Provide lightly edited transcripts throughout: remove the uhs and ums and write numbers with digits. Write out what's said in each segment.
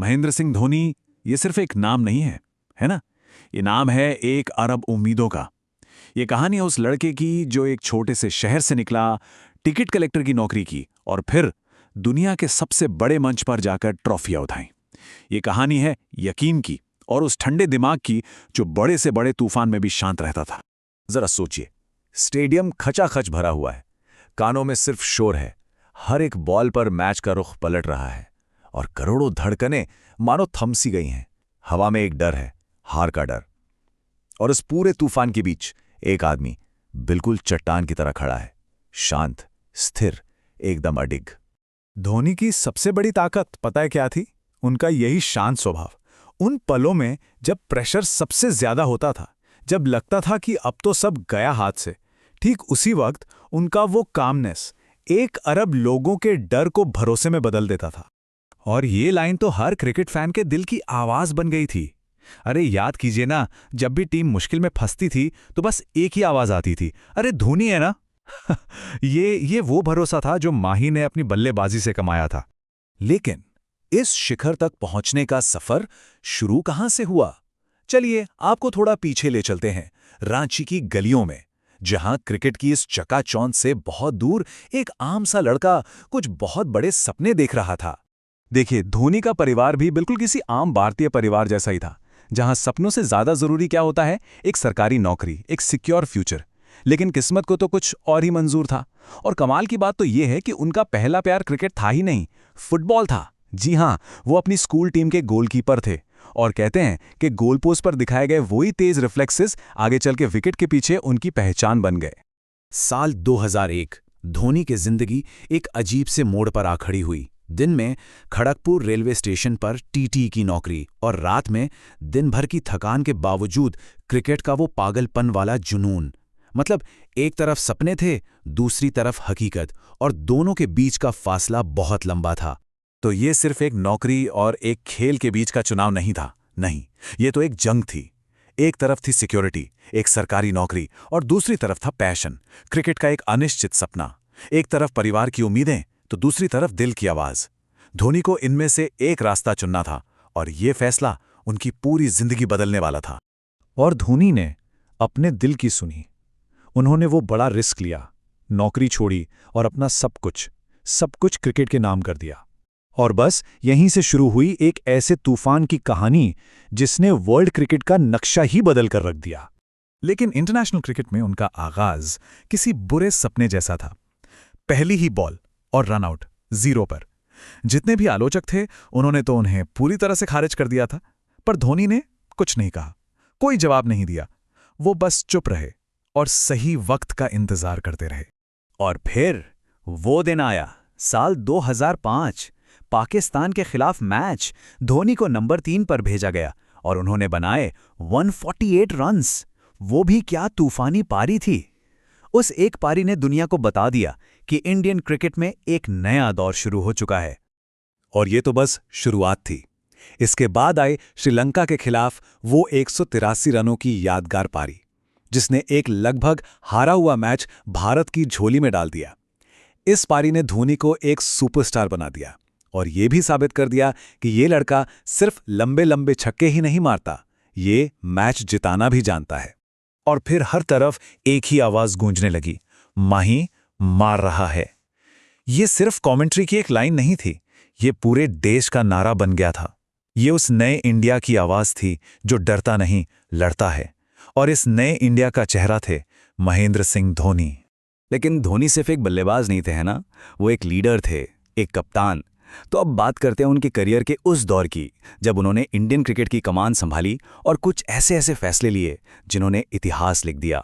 महेंद्र सिंह धोनी ये सिर्फ एक नाम नहीं है ना? ये नाम है 1 अरब उम्मीदों का। ये कहानी है उस लड़के की जो एक छोटे से शहर से निकला, टिकट कलेक्टर की नौकरी की और फिर दुनिया के सबसे बड़े मंच पर जाकर ट्रॉफियां उठाई। ये कहानी है यकीन की और उस ठंडे दिमाग की जो बड़े से बड़े तूफान में भी शांत रहता था। जरा सोचिए, स्टेडियम खचाखच भरा हुआ है, कानों में सिर्फ शोर है, हर एक बॉल पर मैच का रुख पलट रहा है और करोड़ों धड़कनें मानो थम सी गई हैं। हवा में एक डर है, हार का डर। और इस पूरे तूफान के बीच एक आदमी बिल्कुल चट्टान की तरह खड़ा है, शांत, स्थिर, एकदम अडिग। धोनी की सबसे बड़ी ताकत पता है क्या थी? उनका यही शांत स्वभाव। उन पलों में जब प्रेशर सबसे ज्यादा होता था, जब लगता था कि अब तो सब गया हाथ से, ठीक उसी वक्त उनका वो कामनेस 1 अरब लोगों के डर को भरोसे में बदल देता था। और ये लाइन तो हर क्रिकेट फैन के दिल की आवाज बन गई थी। अरे याद कीजिए ना, जब भी टीम मुश्किल में फंसती थी तो बस एक ही आवाज आती थी, अरे धोनी है ना। ये वो भरोसा था जो माही ने अपनी बल्लेबाजी से कमाया था। लेकिन इस शिखर तक पहुंचने का सफर शुरू कहां से हुआ? चलिए आपको थोड़ा पीछे ले चलते हैं, रांची की गलियों में, जहां क्रिकेट की इस चकाचौंध से बहुत दूर एक आम सा लड़का कुछ बहुत बड़े सपने देख रहा था। देखिए, धोनी का परिवार भी बिल्कुल किसी आम भारतीय परिवार जैसा ही था, जहां सपनों से ज्यादा जरूरी क्या होता है? एक सरकारी नौकरी, एक सिक्योर फ्यूचर। लेकिन किस्मत को तो कुछ और ही मंजूर था। और कमाल की बात तो यह है कि उनका पहला प्यार क्रिकेट था ही नहीं, फुटबॉल था। जी हां, वो अपनी स्कूल टीम के गोलकीपर थे और कहते हैं कि गोलपोस्ट पर दिखाए गए वही तेज रिफ्लेक्सेस आगे चल के विकेट के पीछे उनकी पहचान बन गए। साल 2001 धोनी की जिंदगी एक अजीब से मोड़ पर आ खड़ी हुई। दिन में खड़गपुर रेलवे स्टेशन पर टीटी की नौकरी और रात में दिन भर की थकान के बावजूद क्रिकेट का वो पागलपन वाला जुनून। मतलब एक तरफ सपने थे, दूसरी तरफ हकीकत, और दोनों के बीच का फासला बहुत लंबा था। तो ये सिर्फ एक नौकरी और एक खेल के बीच का चुनाव नहीं था, नहीं, ये तो एक जंग थी। एक तरफ थी सिक्योरिटी, एक सरकारी नौकरी, और दूसरी तरफ था पैशन, क्रिकेट का एक अनिश्चित सपना। एक तरफ परिवार की उम्मीदें तो दूसरी तरफ दिल की आवाज। धोनी को इनमें से एक रास्ता चुनना था और ये फैसला उनकी पूरी जिंदगी बदलने वाला था। और धोनी ने अपने दिल की सुनी। उन्होंने वो बड़ा रिस्क लिया, नौकरी छोड़ी और अपना सब कुछ क्रिकेट के नाम कर दिया। और बस यहीं से शुरू हुई एक ऐसे तूफान की कहानी जिसने वर्ल्ड क्रिकेट का नक्शा ही बदल कर रख दिया। लेकिन इंटरनेशनल क्रिकेट में उनका आगाज किसी बुरे सपने जैसा था। पहली ही बॉल और रन आउट, 0 पर। जितने भी आलोचक थे उन्होंने तो उन्हें पूरी तरह से खारिज कर दिया था, पर धोनी ने कुछ नहीं कहा, कोई जवाब नहीं दिया। वो बस चुप रहे और सही वक्त का इंतजार करते रहे। और फिर वो दिन आया, साल 2005, पाकिस्तान के खिलाफ मैच। धोनी को नंबर 3 पर भेजा गया और उन्होंने बनाए 148 रन्स। वो भी क्या तूफानी पारी थी। उस एक पारी ने दुनिया को बता दिया कि इंडियन क्रिकेट में एक नया दौर शुरू हो चुका है। और ये तो बस शुरुआत थी। इसके बाद आए श्रीलंका के खिलाफ वो 183 रनों की यादगार पारी, जिसने एक लगभग हारा हुआ मैच भारत की झोली में डाल दिया। इस पारी ने धोनी को एक सुपरस्टार बना दिया और ये भी साबित कर दिया कि ये लड़का सिर्फ लंबे लंबे छक्के ही नहीं मारता, ये मैच जिताना भी जानता है। और फिर हर तरफ एक ही आवाज गूंजने लगी, माही मार रहा है। ये सिर्फ कमेंट्री की एक लाइन नहीं थी, ये पूरे देश का नारा बन गया था। ये उस नए इंडिया की आवाज थी जो डरता नहीं, लड़ता है। और इस नए इंडिया का चेहरा थे महेंद्र सिंह धोनी। लेकिन धोनी सिर्फ एक बल्लेबाज नहीं थे, है ना? वो एक लीडर थे, एक कप्तान। तो अब बात करते हैं उनके करियर के उस दौर की, जब उन्होंने इंडियन क्रिकेट की कमान संभाली और कुछ ऐसे फैसले लिए जिन्होंने इतिहास लिख दिया।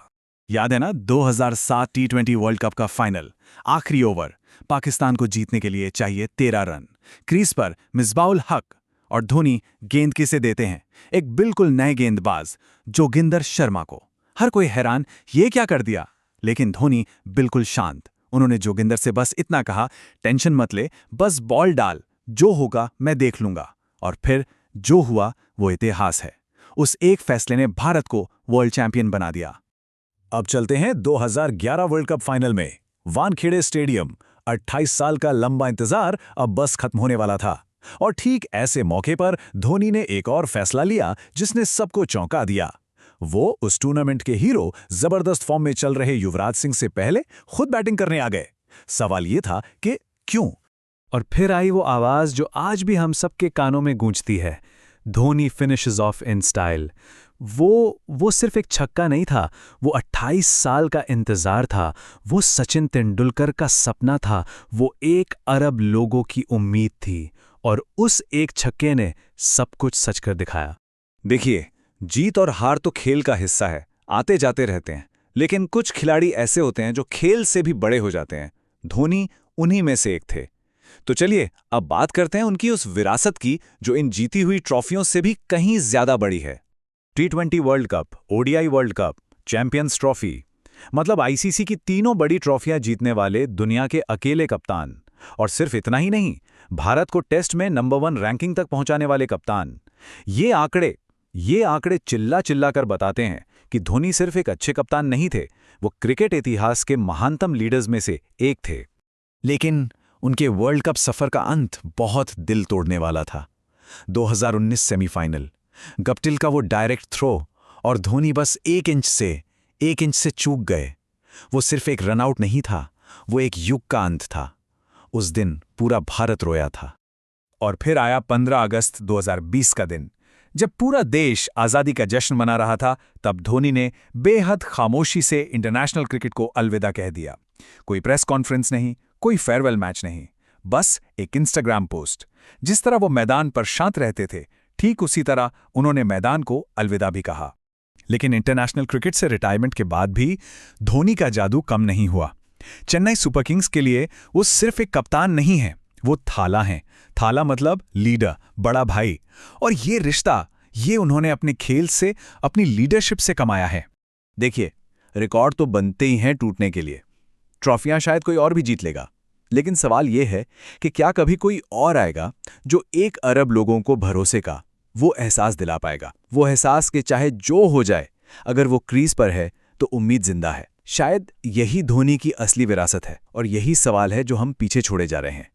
याद है ना 2007 टी20 वर्ल्ड कप का फाइनल, आखिरी ओवर, पाकिस्तान को जीतने के लिए चाहिए 13 रन। क्रीज पर मिसबाउल हक और धोनी गेंद किसे देते हैं? एक बिल्कुल नए गेंदबाज, जोगिंदर शर्मा को। हर कोई हैरान, ये क्या कर दिया? लेकिन धोनी बिल्कुल शांत। उन्होंने जोगिंदर से बस इतना कहा, टेंशन मत ले, बस बॉल डाल, जो होगा मैं देख लूंगा। और फिर जो हुआ वो इतिहास है। उस एक फैसले ने भारत को वर्ल्ड चैंपियन बना दिया। अब चलते हैं 2011 वर्ल्ड कप फाइनल में। वानखेड़े स्टेडियम। 28 साल का लंबा इंतजार अब बस खत्म होने वाला था। और ठीक ऐसे मौके पर धोनी ने एक और फैसला लिया जिसने सबको चौंका दिया। वो उस टूर्नामेंट के हीरो जबरदस्त फॉर्म में चल रहे युवराज सिंह से पहले खुद बैटिंग करने आ गए। सवाल ये था कि क्यों? और फिर आई वो आवाज जो आज भी हम सबके कानों में गूंजती है, Dhoni finishes of in style. वो सिर्फ एक छक्का नहीं था, वो 28 साल का इंतजार था, वो सचिन तेंदुलकर का सपना था, वो 1 अरब लोगों की उम्मीद थी, और उस एक छक्के ने सब कुछ सच कर दिखाया। देखिए, जीत और हार तो खेल का हिस्सा है, आते जाते रहते हैं, लेकिन कुछ खिलाड़ी ऐसे होते हैं जो खेल से भी बड़े हो जाते हैं। धोनी उन्हीं में से एक थे। तो चलिए अब बात करते हैं उनकी उस विरासत की जो इन जीती हुई ट्रॉफियों से भी कहीं ज्यादा बड़ी है। T20 world cup, ODI world cup, champions trophy, मतलब आईसीसी की तीनों बड़ी ट्रॉफियां जीतने वाले दुनिया के अकेले कप्तान। और सिर्फ इतना ही नहीं, भारत को टेस्ट में नंबर 1 रैंकिंग तक पहुंचाने वाले कप्तान। ये आंकड़े चिल्ला चिल्ला कर बताते हैं कि धोनी सिर्फ एक अच्छे कप्तान नहीं थे, वो क्रिकेट इतिहास के महानतम लीडर्स में से एक थे। लेकिन उनके वर्ल्ड कप सफर का अंत बहुत दिल तोड़ने वाला था। 2019 सेमीफाइनल, गप्टिल का वो डायरेक्ट थ्रो, और धोनी बस 1 इंच से चूक गए। वो सिर्फ एक रनआउट नहीं था, वो एक युग का अंत था। उस दिन पूरा भारत रोया था। और फिर आया 15 अगस्त 2020 का दिन, जब पूरा देश आज़ादी का जश्न मना रहा था। तब धोनी ने बेहद खामोशी से इंटरनेशनल क्रिकेट को अलविदा कह दिया। कोई प्रेस कॉन्फ्रेंस नहीं, कोई फेयरवेल मैच नहीं, बस एक इंस्टाग्राम पोस्ट। जिस तरह वो मैदान पर शांत रहते थे, ठीक उसी तरह उन्होंने मैदान को अलविदा भी कहा। लेकिन इंटरनेशनल क्रिकेट से रिटायरमेंट के बाद भी धोनी का जादू कम नहीं हुआ। चेन्नई सुपर किंग्स के लिए वो सिर्फ एक कप्तान नहीं है, वो थाला हैं। थाला मतलब लीडर, बड़ा भाई। और ये रिश्ता, ये उन्होंने अपने खेल से, अपनी लीडरशिप से कमाया है। देखिए, रिकॉर्ड तो बनते ही हैं टूटने के लिए। ट्रॉफियां शायद कोई और भी जीत लेगा, लेकिन सवाल यह है कि क्या कभी कोई और आएगा जो 1 अरब लोगों को भरोसे का वो एहसास दिला पाएगा। वो एहसास कि चाहे जो हो जाए, अगर वो क्रीज पर है तो उम्मीद जिंदा है। शायद यही धोनी की असली विरासत है, और यही सवाल है जो हम पीछे छोड़े जा रहे हैं।